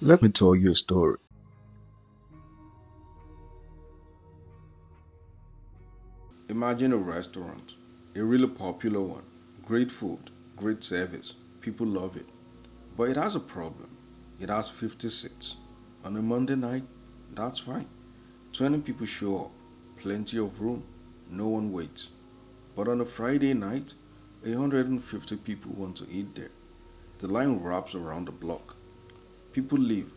Let me tell you a story. Imagine a restaurant, a really popular one, great food, great service, people love it. But it has a problem. It has 50 seats. On a Monday night, that's fine. 20 people show up, plenty of room, no one waits. But on a Friday night, 150 people want to eat there. The line wraps around the block. People leave,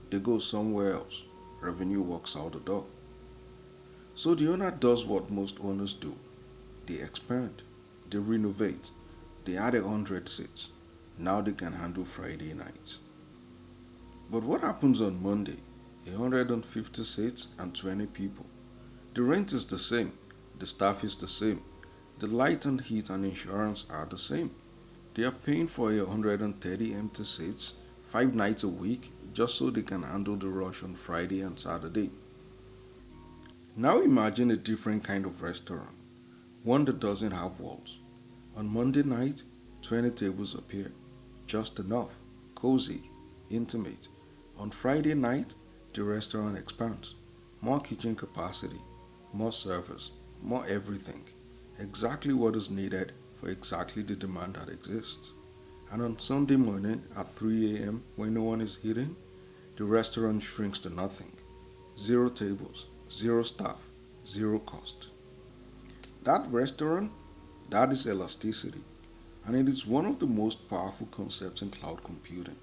they go somewhere else. Revenue walks out the door. So the owner does what most owners do. They expand, they renovate, they add 100 seats. Now they can handle Friday nights. But what happens on Monday? 150 seats and 20 people. The rent is the same, the staff is the same, the light and heat and insurance are the same. They are paying for 130 empty seats 5 nights a week just so they can handle the rush on Friday and Saturday. Now imagine a different kind of restaurant, one that doesn't have walls. On Monday night, 20 tables appear, just enough, cozy, intimate. On Friday night, the restaurant expands, more kitchen capacity, more service, more everything, exactly what is needed for exactly the demand that exists. And on Sunday morning at 3 a.m., when no one is eating, the restaurant shrinks to nothing. Zero tables, zero staff, zero cost. That restaurant, that is elasticity, and it is one of the most powerful concepts in cloud computing.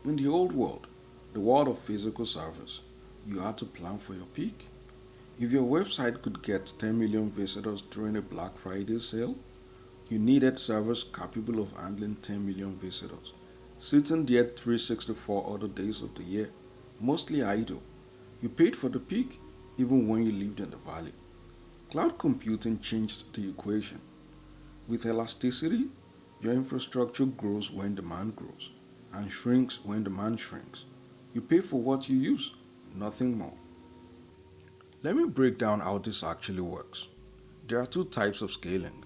In the old world, the world of physical service, you had to plan for your peak. If your website could get 10 million visitors during a Black Friday sale, you needed servers capable of handling 10 million visitors, sitting there 364 other days of the year, mostly idle. You paid for the peak even when you lived in the valley. Cloud computing changed the equation. With elasticity, your infrastructure grows when demand grows and shrinks when demand shrinks. You pay for what you use, nothing more. Let me break down how this actually works. There are two types of scaling.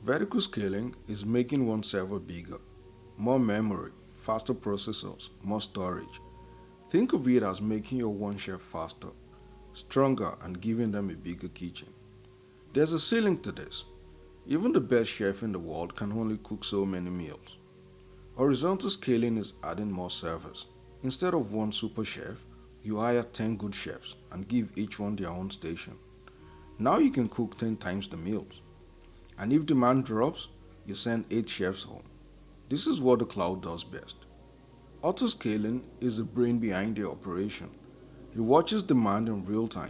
Vertical scaling is making one server bigger, more memory, faster processors, more storage. Think of it as making your one chef faster, stronger, and giving them a bigger kitchen. There's a ceiling to this. Even the best chef in the world can only cook so many meals. Horizontal scaling is adding more servers. Instead of one super chef, you hire 10 good chefs and give each one their own station. Now you can cook 10 times the meals. And if demand drops, you send 8 chefs home. This is what the cloud does best. Autoscaling is the brain behind the operation. It watches demand in real time.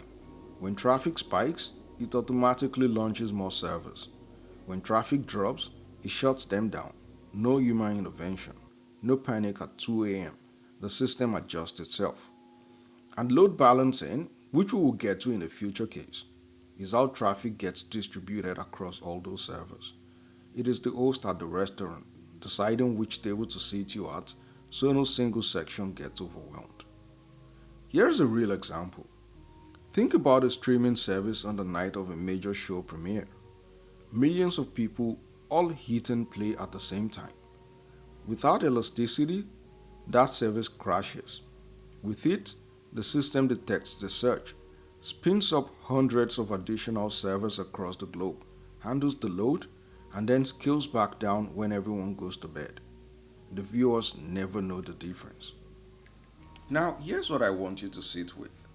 When traffic spikes, it automatically launches more servers. When traffic drops, it shuts them down. No human intervention. No panic at 2 a.m. The system adjusts itself. And load balancing, which we will get to in a future case, is how traffic gets distributed across all those servers. It is the host at the restaurant deciding which table to seat you at so no single section gets overwhelmed. Here's a real example. Think about a streaming service on the night of a major show premiere. Millions of people all hitting play at the same time. Without elasticity, that service crashes. With it, the system detects the surge, spins up hundreds of additional servers across the globe, handles the load, and then scales back down when everyone goes to bed. The viewers never know the difference. Now, here's what I want you to sit with.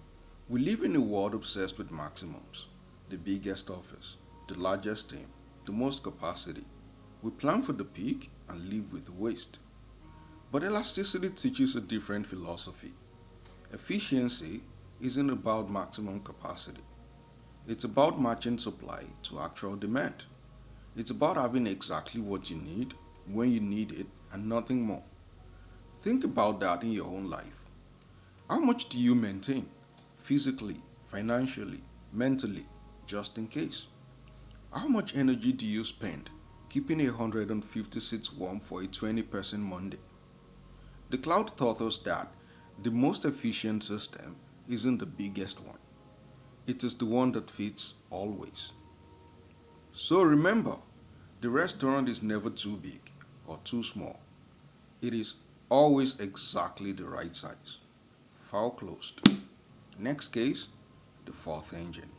We live in a world obsessed with maximums: the biggest office, the largest team, the most capacity. We plan for the peak and live with waste. But elasticity teaches a different philosophy. Efficiency isn't about maximum capacity. It's about matching supply to actual demand. It's about having exactly what you need when you need it and nothing more. Think about that in your own life. How much do you maintain? Physically, financially, mentally, just in case. How much energy do you spend keeping 150 seats warm for a 20-person Monday? The cloud taught us that the most efficient system isn't the biggest one. It is the one that fits always. So remember, the restaurant is never too big or too small. It is Always exactly the right size. File closed. Next case, the fourth engine.